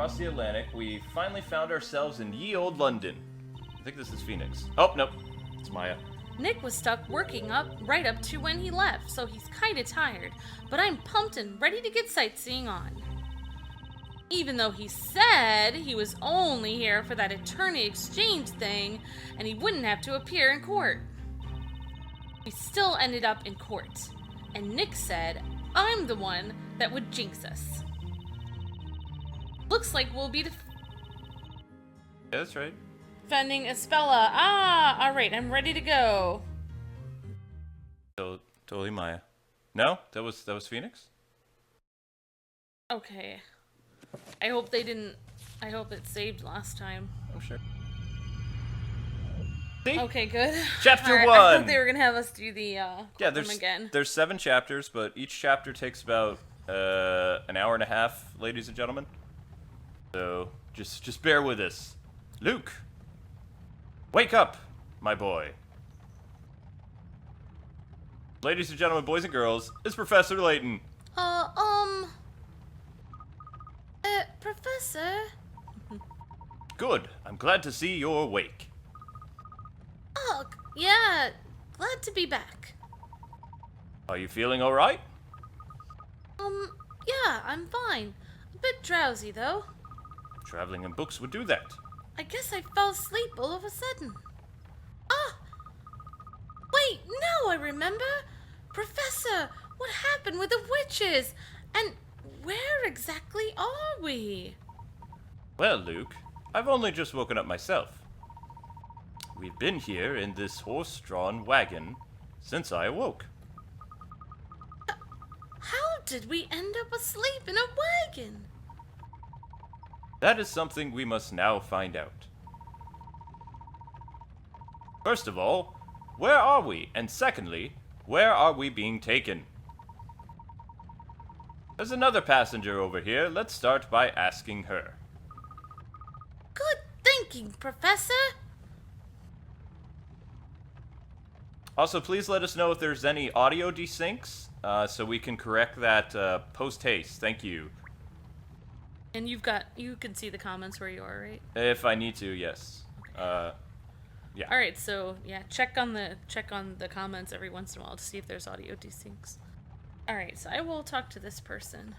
across the Atlantic, we finally found ourselves in ye old London. I think this is Phoenix. Oh, nope. It's Maya. Nick was stuck working right up to when he left, so he's kinda tired, but I'm pumped and ready to get sightseeing on. Even though he said he was only here for that attorney exchange thing, and he wouldn't have to appear in court. We still ended up in court, and Nick said I'm the one that would jinx us. Looks like we'll be Yeah, that's right. defending Espella. Ah, alright, I'm ready to go. Totally Maya. No? That was Phoenix? Okay. I hope they didn't... I hope it saved last time. I'm sure. See? Okay, good. Chapter Alright, 1! I thought they were gonna have us do the, Yeah, them again. there's 7 chapters, but each chapter takes about, an hour and a half, ladies and gentlemen. So, just bear with us. Luke! Wake up, my boy. Ladies and gentlemen, boys and girls, it's Professor Layton. Professor? Good. I'm glad to see you're awake. Oh, yeah. Glad to be back. Are you feeling alright? Yeah, I'm fine. A bit drowsy, though. Traveling in books would do that. I guess I fell asleep all of a sudden. Ah! Wait, no, I remember! Professor, what happened with the witches? And where exactly are we? Well, Luke, I've only just woken up myself. We've been here in this horse-drawn wagon since I awoke. How did we end up asleep in a wagon? That is something we must now find out. First of all, where are we? And secondly, where are we being taken? There's another passenger over here. Let's start by asking her. Good thinking, Professor. Also, please let us know if there's any audio desyncs, so we can correct that post-haste. Thank you. And you can see the comments where you are, right? If I need to, yes. Yeah. All right, so yeah, check on the comments every once in a while to see if there's audio desyncs. All right, so I will talk to this person.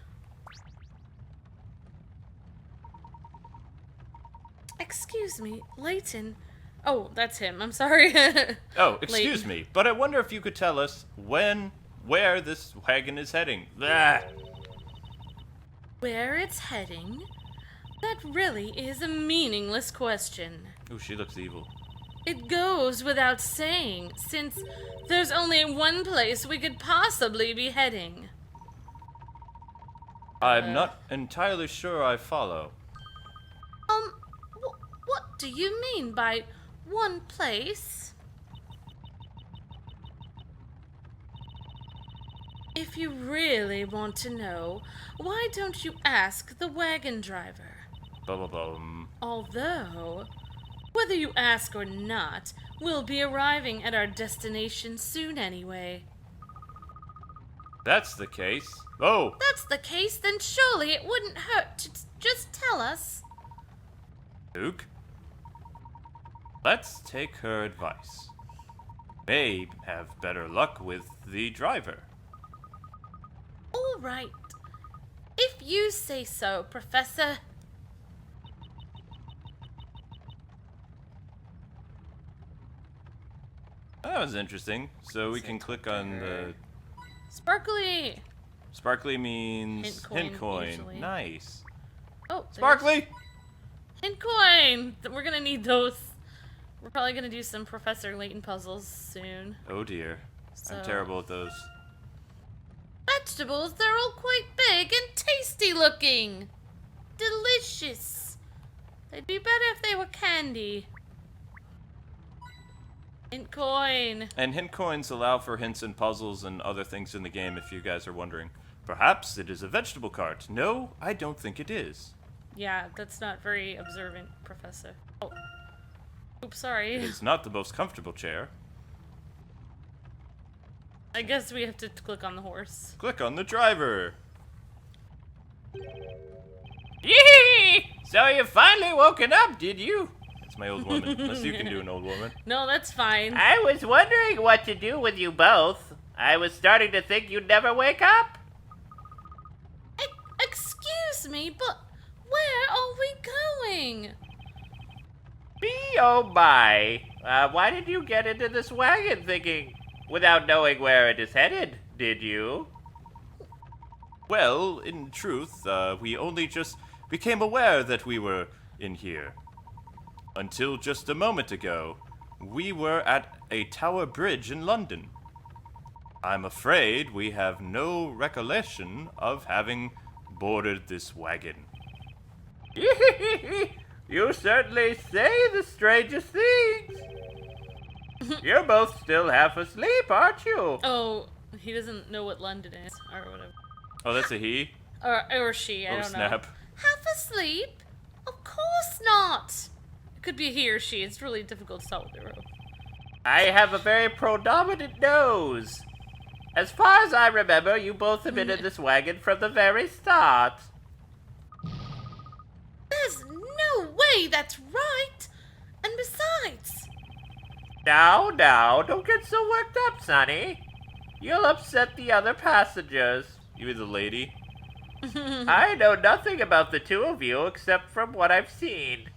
Excuse me, Layton. Oh, that's him. I'm sorry. Oh, excuse Layton. me, but I wonder if you could tell us where this wagon is heading. Blah. Where it's heading? That really is a meaningless question. Ooh, she looks evil. It goes without saying, since there's only one place we could possibly be heading. I'm not entirely sure I follow. What do you mean by one place? If you really want to know, why don't you ask the wagon driver? Bum. Although, whether you ask or not, we'll be arriving at our destination soon anyway. That's the case. Oh! That's the case, then surely it wouldn't hurt to just tell us. Luke? Let's take her advice. May have better luck with the driver. All right. If you say so, Professor. That was interesting. So we can click on the... Sparkly! Sparkly means Hint coin, usually. Nice. Oh, Sparkly! Hint coin! We're gonna need those. We're probably gonna do some Professor Layton puzzles soon. Oh dear. So- I'm terrible at those. Vegetables, they're all quite big and tasty looking. Delicious. They'd be better if they were candy. Hint coin. And hint coins allow for hints and puzzles and other things in the game, if you guys are wondering. Perhaps it is a vegetable cart. No, I don't think it is. Yeah, that's not very observant, Professor. Oh. Oops, sorry. It is not the most comfortable chair. I guess we have to click on the horse. Click on the driver. Yee! So you finally woken up, did you? That's my old woman. Unless you can do an old woman. No, that's fine. I was wondering what to do with you both. I was starting to think you'd never wake up. Excuse me, but where are we going? Oh my. Why did you get into this wagon thinking without knowing where it is headed, did you? Well, in truth, we only just became aware that we were in here. Until just a moment ago, we were at a tower bridge in London. I'm afraid we have no recollection of having boarded this wagon. You certainly say the strangest things. You're both still half asleep, aren't you? Oh, he doesn't know what London is, or whatever. Oh, that's a he? Or she, I Oh, don't snap. know. Half asleep? Of course not! It could be he or she. It's really difficult to tell with the rope. I have a very predominant nose. As far as I remember, you both have been in this wagon from the very start. There's no way that's right! And besides... Now, don't get so worked up, Sonny. You'll upset the other passengers. You mean the lady? I know nothing about the two of you except from what I've seen.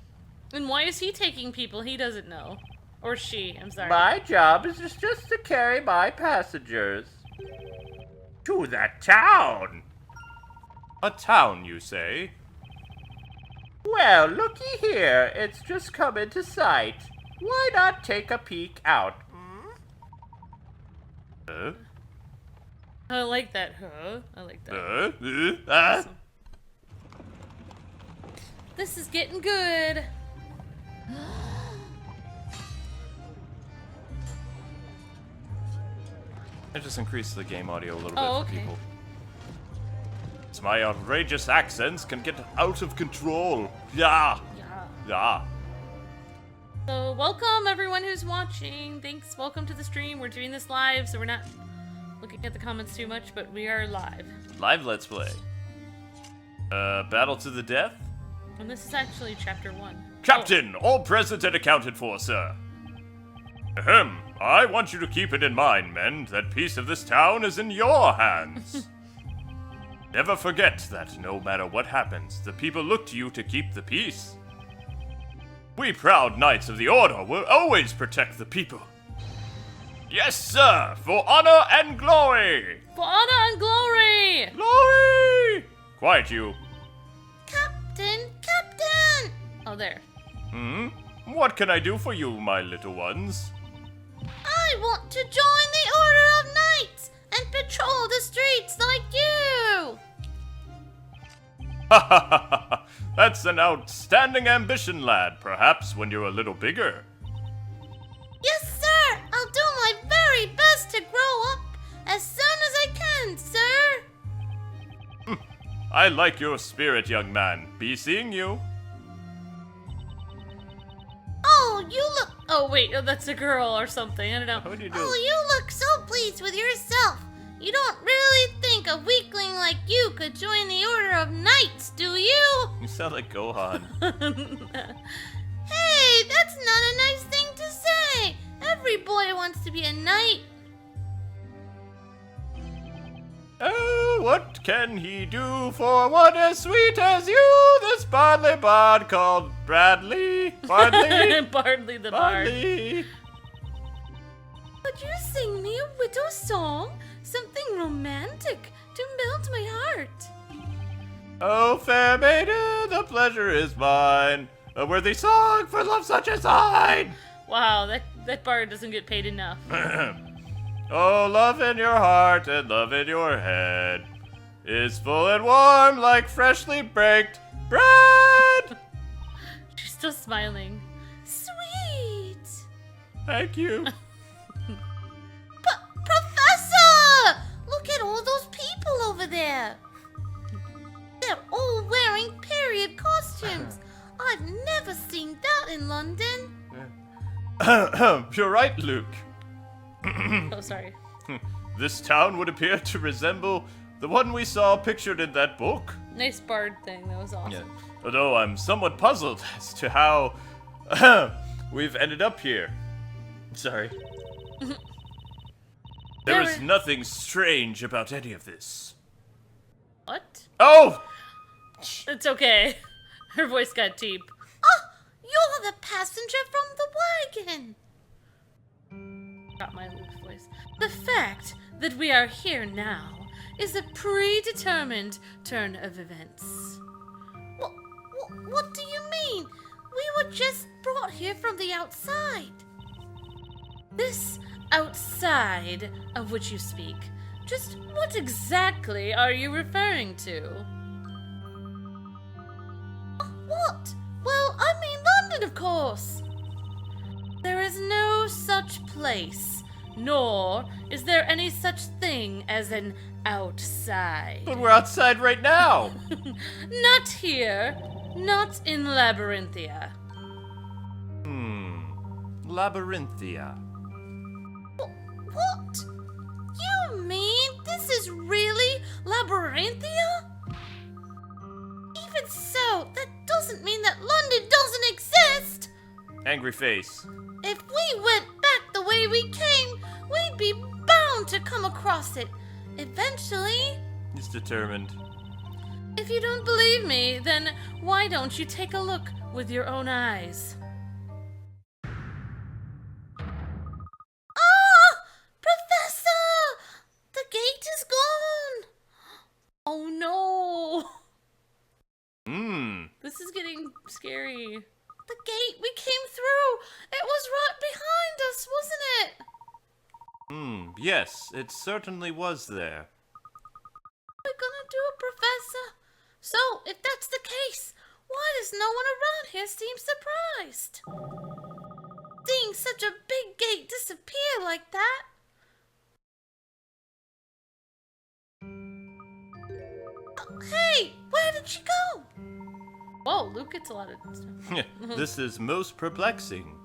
And why is he taking people he doesn't know? Or she, I'm sorry. My job is just to carry my passengers to that town. A town, you say? Well, looky here. It's just come into sight. Why not take a peek out? Huh? I like that, huh? I like that. Awesome. This is getting good. I just increased the game audio a little bit Oh, for okay. people. It's my outrageous accents can get out of control. Yeah. Yeah. Yeah. So, welcome everyone who's watching. Thanks. Welcome to the stream. We're doing this live, so we're not looking at the comments too much, but we are live. Live Let's Play. Battle to the death? And this is actually chapter 1. Captain, all present and accounted for, sir. Ahem. I want you to keep it in mind, men, that peace of this town is in your hands. Never forget that no matter what happens, the people look to you to keep the peace. We proud knights of the Order will always protect the people. Yes, sir, for honor and glory! For honor and glory! Glory! Quiet you. Captain! Oh, there. What can I do for you, my little ones? I want to join the Order of Knights and patrol the streets like you! Ha ha ha ha! That's an outstanding ambition, lad. Perhaps when you're a little bigger. Yes, sir! I'll do my very best to grow up as soon as I can, sir! I like your spirit, young man. Be seeing you. Oh, you look... Oh, wait, that's a girl or something. I don't know. What do you do? Oh, you look so pleased with yourself. You don't really think a weakling like you could join the Order of Knights, do you? You sound like Gohan. Hey, that's not a nice thing to say. Every boy wants to be a knight. Oh, what can he do for one as sweet as you? This Bardley bard called Bradley. Bardley. Bardley the Bard. Bardley. Could you sing me a widow song? Something romantic to melt my heart. Oh, fair maiden, the pleasure is mine. A worthy song for love such as thine. Wow, that bard doesn't get paid enough. Oh, love in your heart and love in your head is full and warm like freshly baked bread. She's still smiling. Sweet. Thank you. Professor! Look at all those people over there. They're all wearing period costumes. I've never seen that in London. You're right, Luke. Oh, sorry. This town would appear to resemble the one we saw pictured in that book, Nice bard thing. That was awesome. Yeah. Although I'm somewhat puzzled as to how we've ended up here. Sorry. There is nothing strange about any of this. What? Oh! It's okay. Her voice got deep. Oh, you're the passenger from the wagon. Got my Luke voice. The fact that we are here now is a predetermined turn of events. What do you mean? We were just brought here from the outside. This outside of which you speak, just what exactly are you referring to? What? Well, I mean London, of course. There is no such place, nor is there any such thing as an outside. But we're outside right now! Not here, not in Labyrinthia. Labyrinthia. What? You mean this is really Labyrinthia? Even so, that doesn't mean that London doesn't exist. Angry face. If we went back the way we came, we'd be bound to come across it. Eventually. He's determined. If you don't believe me, then why don't you take a look with your own eyes? Ah! Professor! The gate is gone! Oh no! Hmm. This is getting scary. The gate we came through! It was right behind us, wasn't it? Yes, it certainly was there. What are we gonna do, Professor? So, if that's the case, why does no one around here seem surprised? Seeing such a big gate disappear like that? Hey, where did she go? Whoa, Luke gets a lot of stuff. This is most perplexing.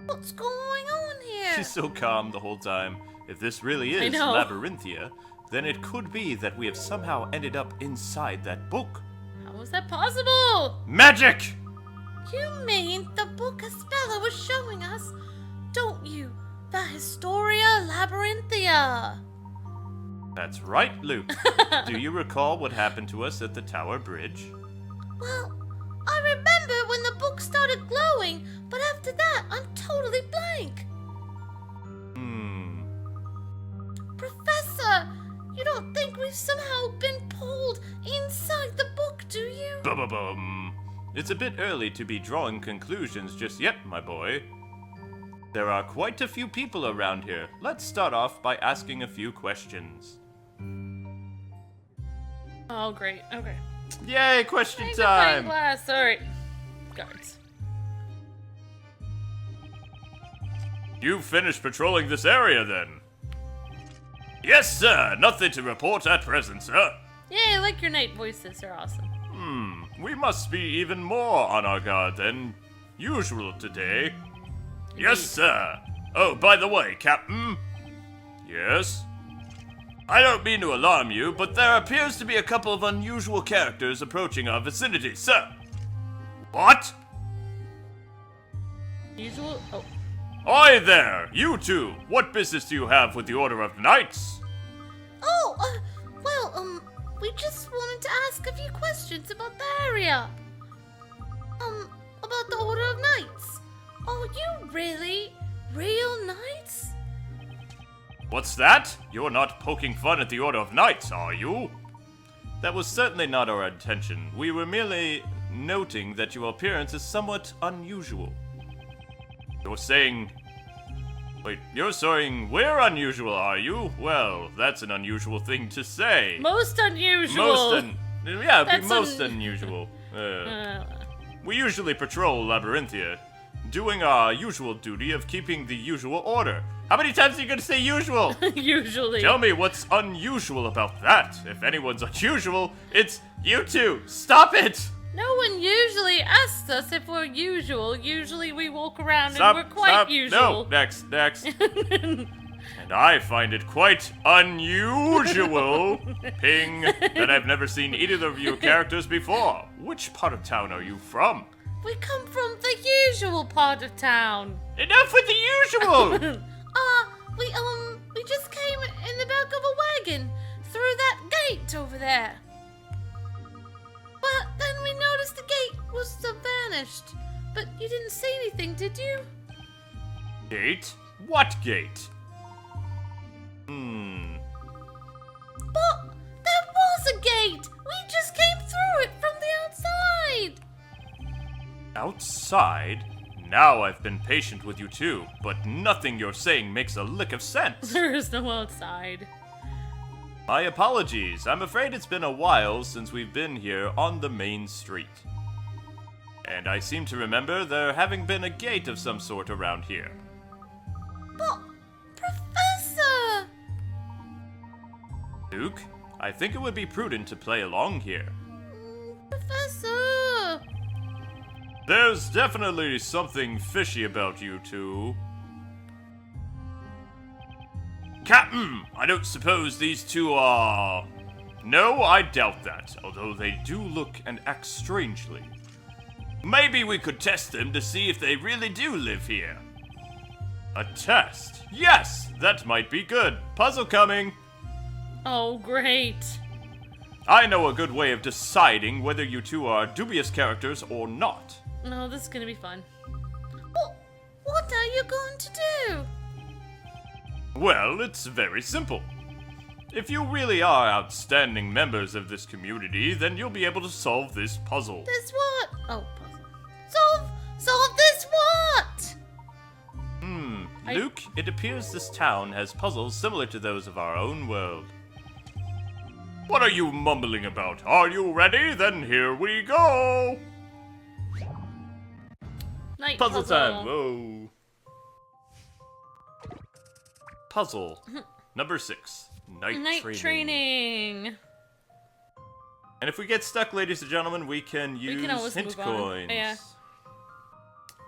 What's going on here? She's so calm the whole time. If this really I is know. Labyrinthia, then it could be that we have somehow ended up inside that book. How is that possible? Magic! You mean the book Espella was showing us, don't you? The Historia Labyrinthia. That's right, Luke. Do you recall what happened to us at the Tower Bridge? Well, I remember when the book started glowing, but after that, I'm totally blank. Professor, you don't think we've somehow been pulled inside the book, do you? Bum. It's a bit early to be drawing conclusions just yet, my boy. There are quite a few people around here. Let's start off by asking a few questions. Oh, great. Okay. Yay, question Magnifying time! glass. All right. Guards. You finished patrolling this area then? Yes, sir. Nothing to report at present, sir. Yay, I like your night voices. They're awesome. We must be even more on our guard than usual today. Yes, sir. Oh, by the way, Captain. Yes? I don't mean to alarm you, but there appears to be a couple of unusual characters approaching our vicinity, sir. What? Usual. Oh. Oi there, you two. What business do you have with the Order of Knights? Oh, we just wanted to ask a few questions about the area. About the Order of Knights. Are you really real knights? What's that? You're not poking fun at the Order of Knights, are you? That was certainly not our intention. We were merely noting that your appearance is somewhat unusual. You're saying we're unusual, are you? Well, that's an unusual thing to say. Most unusual. That's That's unusual. We usually patrol Labyrinthia, doing our usual duty of keeping the usual order. How many times are you gonna say usual? Usually. Tell me what's unusual about that. If anyone's unusual, it's you two. Stop it! No one usually asks us if we're usual. Usually we walk around Stop, and we're quite stop. usual. No, next. And I find it quite unusual, Ping, that I've never seen either of your characters before. Which part of town are you from? We come from the usual part of town. Enough with the usual! We just came in the back of a wagon through that gate over there. But then we noticed the gate was vanished. But you didn't see anything, did you? Gate? What gate? But there was a gate! We just came through it from the outside! Outside? Now I've been patient with you too, but nothing you're saying makes a lick of sense. There is no outside. My apologies. I'm afraid it's been a while since we've been here on the main street. And I seem to remember there having been a gate of some sort around here. But, Professor! Luke, I think it would be prudent to play along here. Professor! There's definitely something fishy about you two. Captain, I don't suppose these two are... No, I doubt that, although they do look and act strangely. Maybe we could test them to see if they really do live here. A test? Yes, that might be good. Puzzle coming. Oh, great. I know a good way of deciding whether you two are dubious characters or not. No, this is gonna be fun. Well, what are you going to do? Well, it's very simple. If you really are outstanding members of this community, then you'll be able to solve this puzzle. This what? Oh, puzzle. Solve this what? Luke, it appears this town has puzzles similar to those of our own world. What are you mumbling about? Are you ready? Then here we go! Night Puzzle time! Whoa! Puzzle number 6. Night training. And if we get stuck, ladies and gentlemen, we can use always hint move on. coins. Yeah.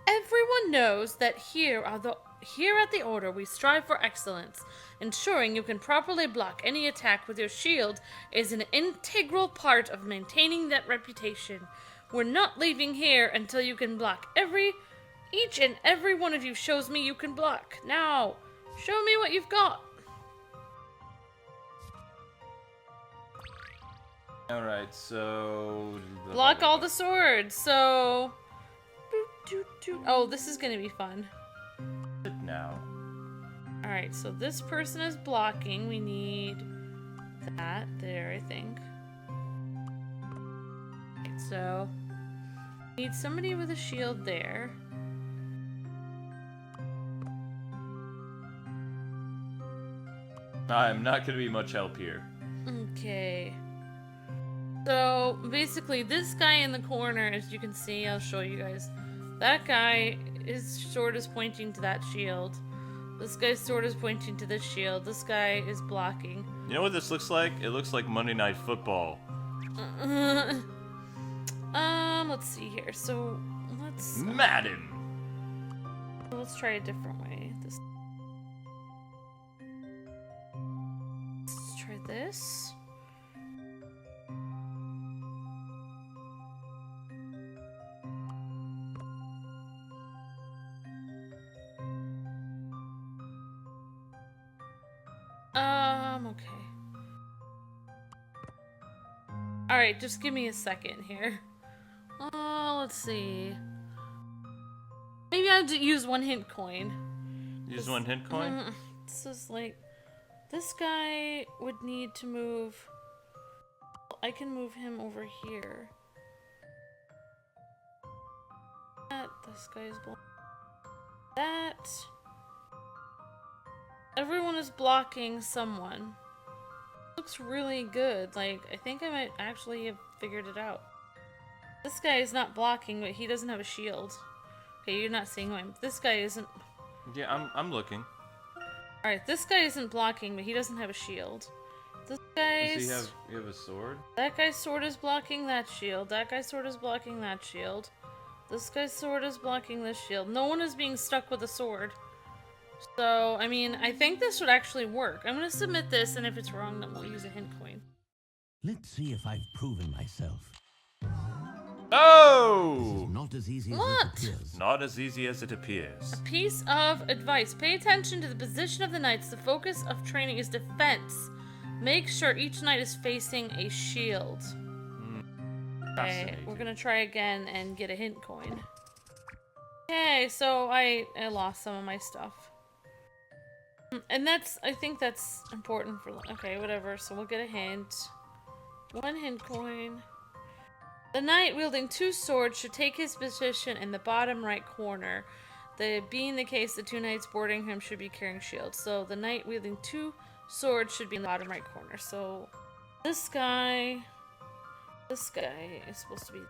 Everyone knows that here at the Order we strive for excellence. Ensuring you can properly block any attack with your shield is an integral part of maintaining that reputation. We're not leaving here until you can block. Each and every one of you shows me you can block. Now, show me what you've got. Alright, so... Block all the swords, so... Oh, this is gonna be fun. Now. Alright, so this person is blocking. We need that there, I think. Right, so... need somebody with a shield there. I'm not gonna be much help here. Okay. So, basically, this guy in the corner, as you can see, I'll show you guys. That guy, his sword is pointing to that shield. This guy's sword is pointing to this shield. This guy is blocking. You know what this looks like? It looks like Monday Night Football. Let's see here. So, let's try a different way. Let's try this. Okay. Alright, just give me a second here. Let's see. Maybe I'll use one hint coin. Use one hint coin? This is like... this guy would need to move... I can move him over here. This guy's blocking. That... everyone is blocking someone. Looks really good. Like, I think I might actually have figured it out. This guy is not blocking, but he doesn't have a shield. Okay, you're not seeing him. This guy isn't... Yeah, I'm looking. Alright, this guy isn't blocking, but he doesn't have a shield. This guy's... Does he have a sword? That guy's sword is blocking that shield. That guy's sword is blocking that shield. This guy's sword is blocking this shield. No one is being stuck with a sword. So, I mean, I think this would actually work. I'm gonna submit this, and if it's wrong, then we'll use a hint coin. Let's see if I've proven myself. Oh! Not as easy as What? it appears. Not as easy as it appears. Piece of advice. Pay attention to the position of the knights. The focus of training is defense. Make sure each knight is facing a shield. Okay, Fascinating. we're gonna try again and get a hint coin. Okay, so I lost some of my stuff. And I think that's important for, okay, whatever, so we'll get a hint. 1 hint coin. The knight wielding 2 swords should take his position in the bottom right corner. Being the case, the 2 knights boarding him should be carrying shields. So the knight wielding 2 swords should be in the bottom right corner. So this guy is supposed to be...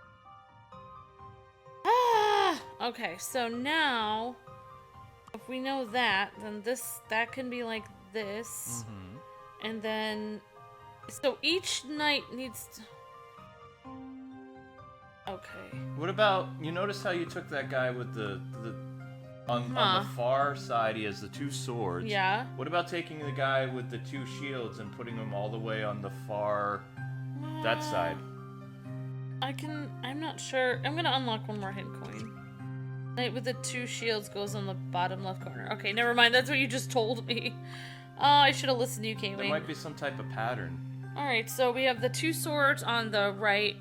Ah! Okay, so now, if we know that, then that can be like this. And then, so each knight needs to... Okay. What about, you notice how you took that guy with on the far side, he has the 2 swords. Yeah. What about taking the guy with the 2 shields and putting him all the way on the far, that side? I'm not sure. I'm gonna unlock 1 more hint coin. Knight with the 2 shields goes on the bottom left corner. Okay, never mind. That's what you just told me. Oh, I should have listened to you, Kwing. There might be some type of pattern. Alright, so we have the 2 swords on the right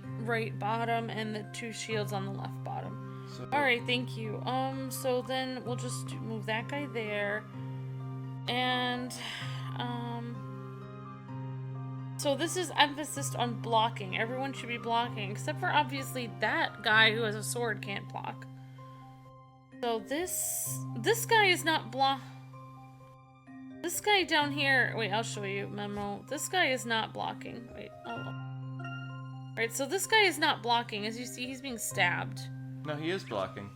bottom and the 2 shields on the left bottom. So, Alright, thank you. So then we'll just move that guy there. And, so this is emphasis on blocking. Everyone should be blocking, except for obviously that guy who has a sword can't block. So this guy is not This guy down here, wait, I'll show you, memo. This guy is not blocking. Wait, oh. Right, so this guy is not blocking. As you see, he's being stabbed. No, he is blocking.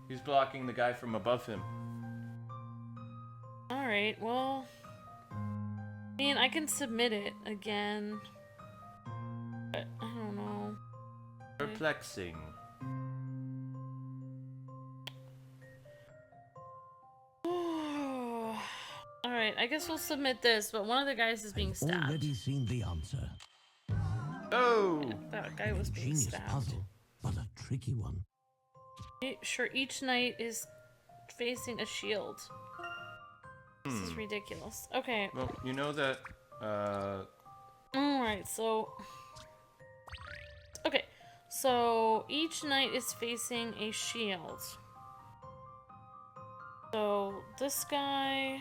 He's blocking the guy from above him. Alright, well... I mean, I can submit it again. But, I don't know. Perplexing. Alright, I guess we'll submit this, but one of the guys is being stabbed. Already seen the answer. Oh! That guy was being Genius stabbed. puzzle, but a tricky one. Sure, each knight is facing a shield. This is ridiculous. Okay. Well, you know that, Alright, so... Okay, so each knight is facing a shield. So, this guy...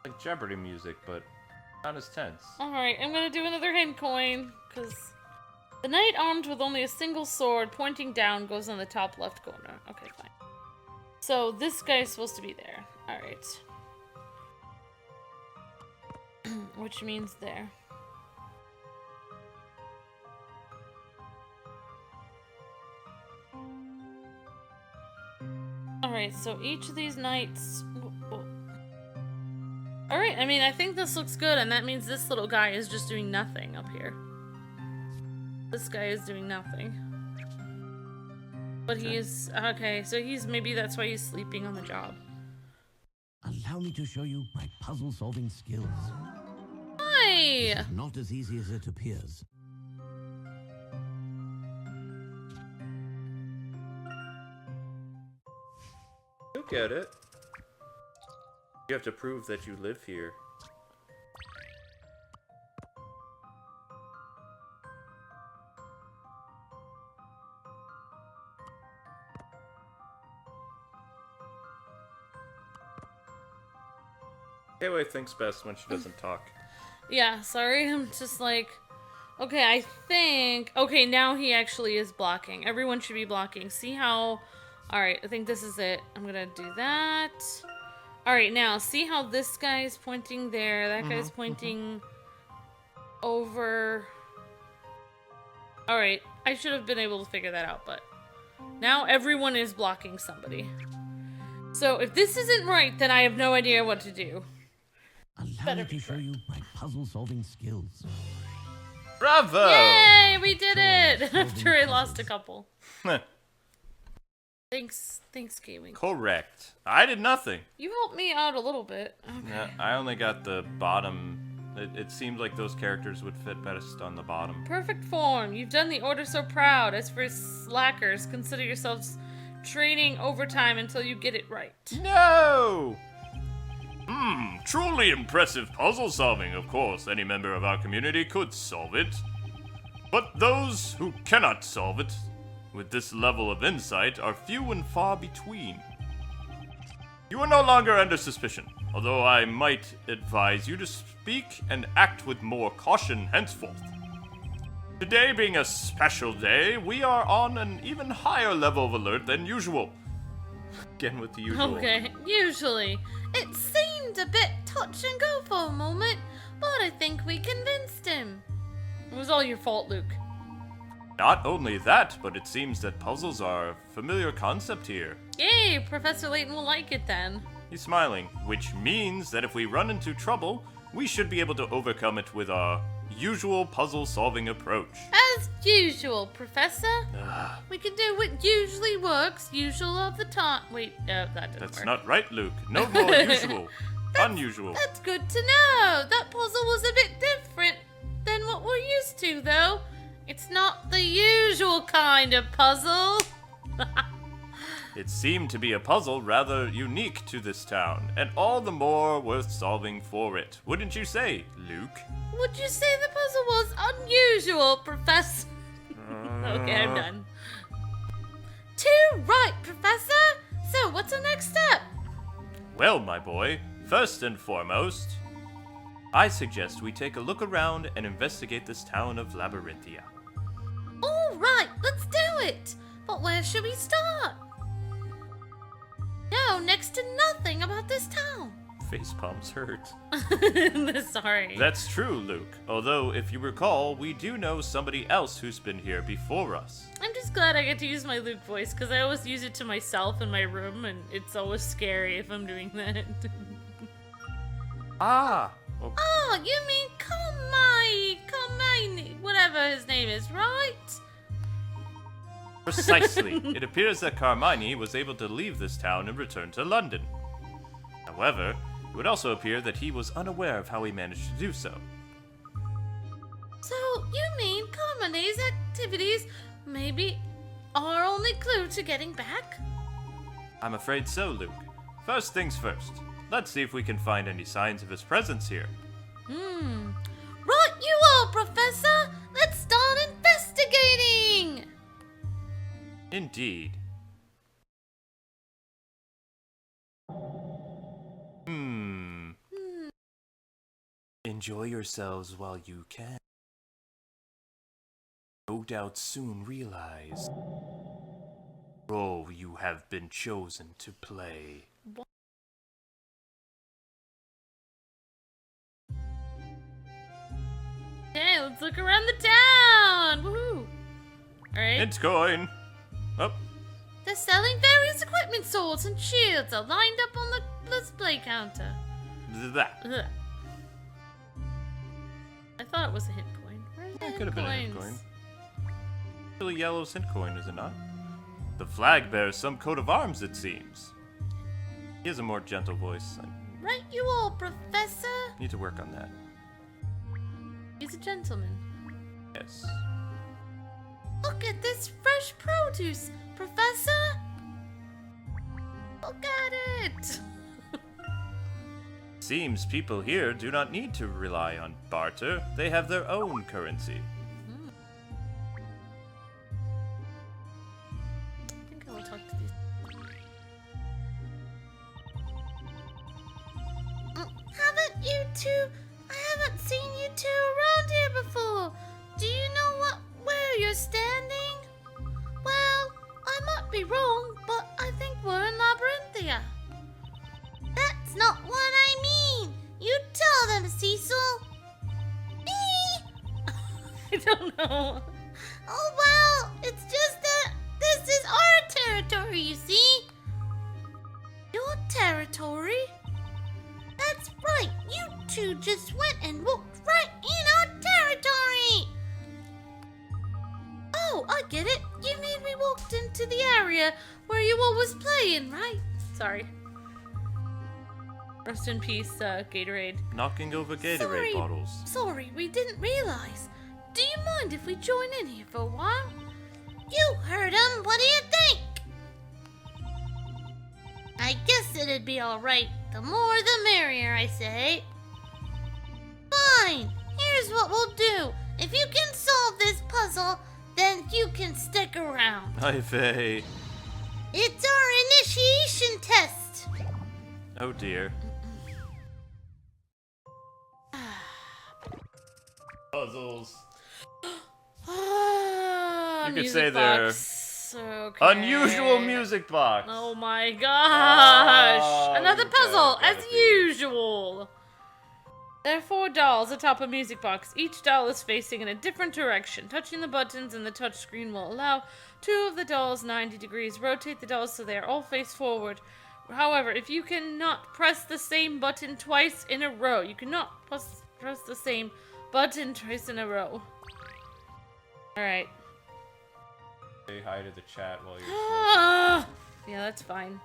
like Jeopardy music, but not as tense. Alright, I'm gonna do another hint coin, because... The knight armed with only a single sword pointing down goes on the top left corner. Okay, fine. So, this guy's supposed to be there. Alright. Which means there. Alright, so each of these knights... Alright, I mean, I think this looks good, and that means this little guy is just doing nothing up here. This guy is doing nothing. But he is... Okay, so maybe that's why he's sleeping on the job. Allow me to show you my puzzle-solving skills. Hi! Not as easy as it appears. You'll get it. You have to prove that you live here. Kayway thinks best when she doesn't talk. Yeah, sorry, I'm just like... Okay, I think... Okay, now he actually is blocking. Everyone should be blocking. See how... Alright, I think this is it. I'm gonna do that. Alright, now, see how this guy's pointing there? That guy's pointing over... Alright, I should have been able to figure that out, but... Now everyone is blocking somebody. So, if this isn't right, then I have no idea what to do. Allow me to show you my puzzle-solving skills. Bravo! Yay! We did it! After I lost a couple. Thanks, Kwings. Correct. I did nothing. You helped me out a little bit. Okay. Yeah, I only got the bottom. It seemed like those characters would fit best on the bottom. Perfect form. You've done the order so proud. As for slackers, consider yourselves training overtime until you get it right. No! Truly impressive puzzle solving, of course. Any member of our community could solve it. But those who cannot solve it with this level of insight are few and far between. You are no longer under suspicion, although I might advise you to speak and act with more caution henceforth. Today being a special day, we are on an even higher level of alert than usual. Again with the usual. Okay, usually. It seemed a bit touch and go for a moment, but I think we convinced him. It was all your fault, Luke. Not only that, but it seems that puzzles are a familiar concept here. Yay, Professor Layton will like it then. He's smiling, which means that if we run into trouble, we should be able to overcome it with our usual puzzle-solving approach. As usual, Professor. We can do what usually works, usual of the time. Wait, that didn't That's work. not right, Luke. No more usual. Unusual. That's good to know. That puzzle was a bit different than what we're used to, though. It's not the usual kind of puzzle. It seemed to be a puzzle rather unique to this town, and all the more worth solving for it. Wouldn't you say, Luke? Would you say the puzzle was unusual, Professor? Okay, I'm done. Too right, Professor. So, what's our next step? Well, my boy, first and foremost, I suggest we take a look around and investigate this town of Labyrinthia. All right, let's do it. But where should we start? Know next to nothing about this town. Facepalms hurt. Sorry. That's true, Luke. Although, if you recall, we do know somebody else who's been here before us. I'm just glad I get to use my Luke voice, because I always use it to myself in my room, and it's always scary if I'm doing that. Ah! Well, Oh, you mean Carmine, whatever his name is, right? precisely. It appears that Carmine was able to leave this town and return to London. However, it would also appear that he was unaware of how he managed to do so. So, you mean Carmine's activities maybe our only clue to getting back? I'm afraid so, Luke. First things first. Let's see if we can find any signs of his presence here. Right you are, Professor! Let's start investigating! Indeed. Enjoy yourselves while you can. No doubt soon realize the role you have been chosen to play. Okay, let's look around the town! Woohoo! Alright. Hint coin. Oh, They're selling various equipment, swords and shields are lined up on the display counter. that. Ugh. I thought it was a hint coin. Where's the That hint could have been a hint coins? coin. Really yellow hint coin, is it not? The flag bears some coat of arms, it seems. He has a more gentle voice. I Right you are, Professor! need to work on that. He's a gentleman. Yes. Look at this fresh produce, Professor! Look at it! Seems people here do not need to rely on barter. They have their own currency. I think I will talk to these. Haven't you two... I haven't seen you two around here before. Do you know where you're standing? Well, I might be wrong, but I think we're in Labyrinthia. That's not what I mean. You tell them, Cecil. Me? I don't know. Oh, well, it's just that this is our territory, you see. Your territory? That's right, you two just went and walked right in our territory! Oh, I get it. You made me walk walked into the area where you always playing, right? Sorry. Rest in peace, Gatorade. Knocking over Gatorade Sorry. bottles. Sorry, we didn't realize. Do you mind if we join in here for a while? You heard him. What do you think? I guess it'd be alright. The more the merrier, I say. Fine. Here's what we'll do. If you can solve this puzzle, then you can stick around. Hi, Faye. It's our initiation test. Oh dear. Puzzles. Ah, You could music say they're box. Okay. Unusual music box. Oh my gosh! Oh, Another you puzzle, gotta as be. usual. There are 4 dolls atop a music box. Each doll is facing in a different direction. Touching the buttons in the touchscreen will allow 2 of the dolls 90 degrees. Rotate the dolls so they are all face forward. However, if you cannot press the same button twice in a row, you cannot press the same button twice in a row. Alright. Say hi to the chat while you're Ah, yeah, that's fine.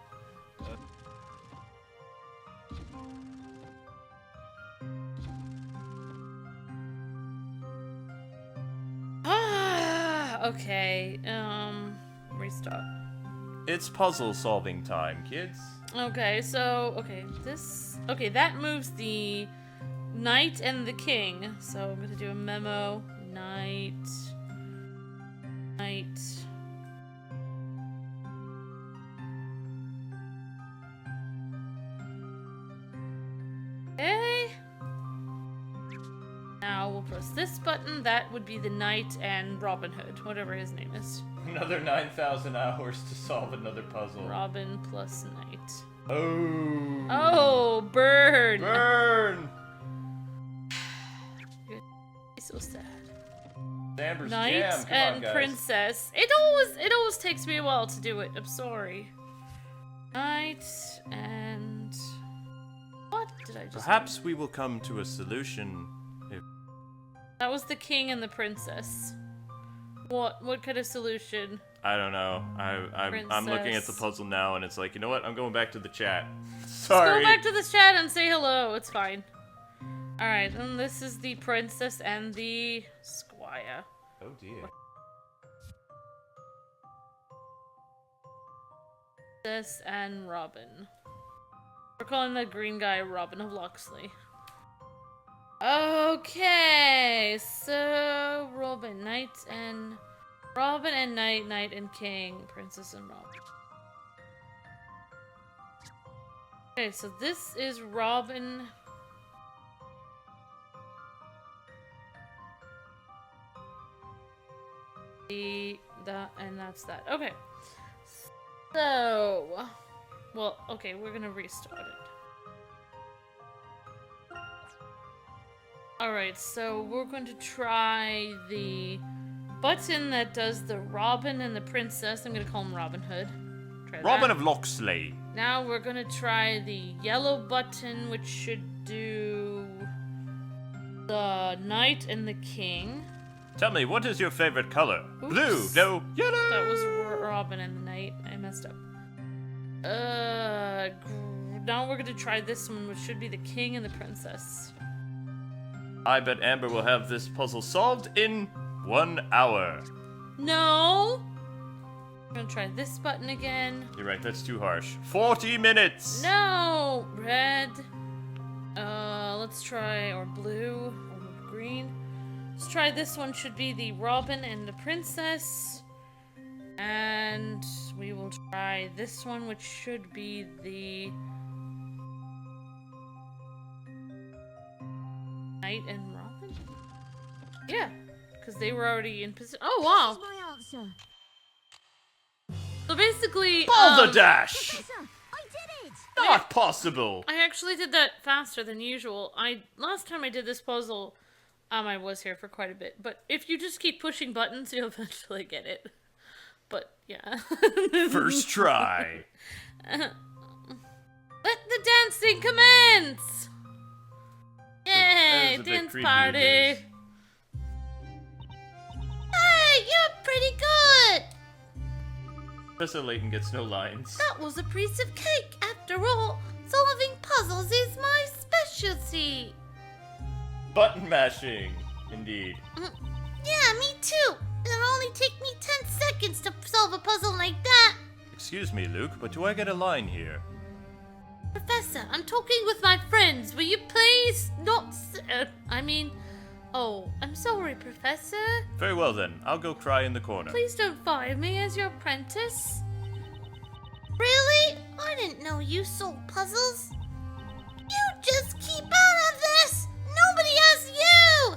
Okay, restart. It's puzzle solving time, kids. Okay, so, that moves the knight and the king. So I'm gonna do a memo, knight. Okay. Now we'll press this button. That would be the knight and Robin Hood, whatever his name is. Another 9,000 hours to solve another puzzle. Robin plus knight. Oh. Oh, burn! Burn! So sad. Amber's Knight jam. Come and on, guys. princess. It always takes me a while to do it. I'm sorry. Knight and what did I just? Perhaps we will come to a solution. If... That was the king and the princess. What kind of solution? I don't know. I'm looking at the Princess. puzzle now, and it's like, you know what? I'm going back to the chat. Let's Sorry. go back to this chat and say hello. It's fine. All right, and this is the princess and the squire. Oh dear. Princess and Robin. We're calling the green guy Robin of Locksley. Okay, so Robin, knight and knight and king, princess and Robin. Okay, so this is Robin. And that's that. Okay. So, well, okay, we're gonna restart it. Alright, so we're going to try the button that does the Robin and the princess. I'm gonna call him Robin Hood. Try Robin that. of Locksley. Now we're gonna try the yellow button, which should do the knight and the king. Tell me, what is your favorite color? Oops. Blue, no, yellow. That was Robin and the knight. I messed up. Now we're gonna try this one, which should be the king and the princess. I bet Amber will have this puzzle solved in 1 hour. No! I'm gonna try this button again. You're right, that's too harsh. 40 minutes! No! Red. Let's try, or blue, or green. Let's try this one, should be the Robin and the princess. And we will try this one, which should be the Knight and Robin? Yeah, because they were already in position. Oh, wow! My answer. So basically, Balderdash! Professor, I did it! Not possible! I actually did that faster than usual. Last time I did this puzzle, I was here for quite a bit. But if you just keep pushing buttons, you'll eventually get it. But, yeah. First try. Let the dancing commence! Yay, That was a bit dance creepy, party! it is. Hey, you're pretty good! Professor Layton gets no lines. That was a piece of cake. After all, solving puzzles is my specialty. Button mashing, indeed. Yeah, me too. It'll only take me 10 seconds to solve a puzzle like that. Excuse me, Luke, but do I get a line here? Professor, I'm talking with my friends. Will you please not... Oh, I'm sorry, Professor. Very well then, I'll go cry in the corner. Please don't fire me as your apprentice. Really? I didn't know you sold puzzles. You just keep out of this! Nobody has you!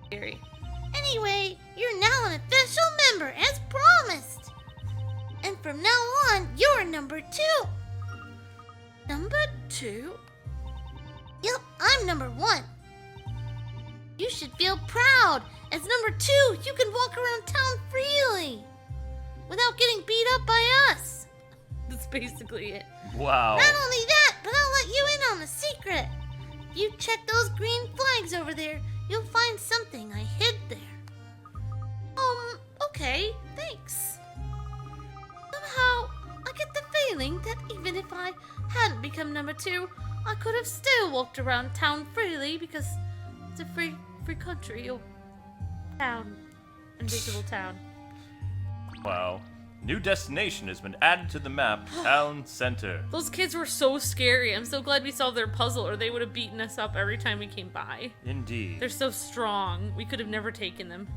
Scary. Anyway, you're now an official member, as promised. And from now on, you're number 2. Number 2? Yep, I'm number 1. You should feel proud. As number 2, you can walk around town freely without getting beat up by us. That's basically it. Wow. Not only that, but I'll let you in on the secret. If you check those green flags over there, you'll find something I hid there. Okay, thanks. Somehow, I get the feeling that even if I hadn't become number 2, I could have still walked around town freely because it's a free country or town. Invisible town. Wow. New destination has been added to the map, Town Center. Those kids were so scary. I'm so glad we solved their puzzle, or they would have beaten us up every time we came by. Indeed. They're so strong. We could have never taken them.